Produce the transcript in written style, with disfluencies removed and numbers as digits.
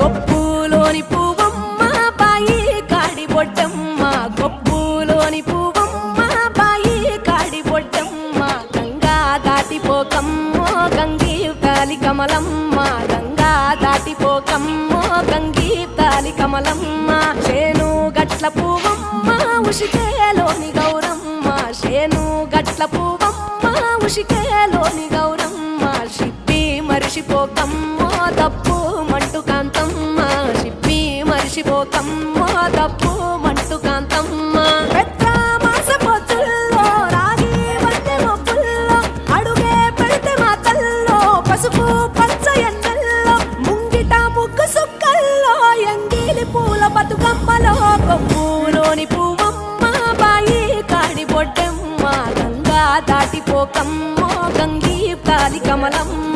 గొప్పులోని పువ్వమ్మ బాయి కాడి బొడ్డమ్మ, గొప్పులోని పువ్వమ్మ బాయి కాడి బొడ్డమ్మ. గంగా దాటిపోకమ్మో గంగీ తాలి కమలమ్మ, గంగా దాటిపోకమ్మో గంగీ తాలి కమలమ్మ. శేను గట్ల పువ్వమ్మ ఉషికేలోని గౌరమ్మ, శేను గట్ల పువ్వమ్మ ఉషికేలోని గౌరమ్మ. షిప్పి మరిషిపోకమ్మో తప్పు మంటు కాంతమ్మ, షిప్పి మరిషిపోకమ్మో తప్పు మంటు కాంతమ్మ. పెద్ద మాస పొత్తుల్లో రాగి వంటి మొప్పుల్లో అడుగే పెడితే మా తల్లో పసుపు పచ్చ ఎన్నెల్లో ముంగిట ముగ్గు సుక్కల్లో ఎంగిలి పూల బతుకమ్మలో. గొప్పులోని పువ్వమ్మ బాయి కాడి బొడ్డమ్మ, గంగా దాటిపోకమ్మో గంగీ తాలి కమలమ్మ.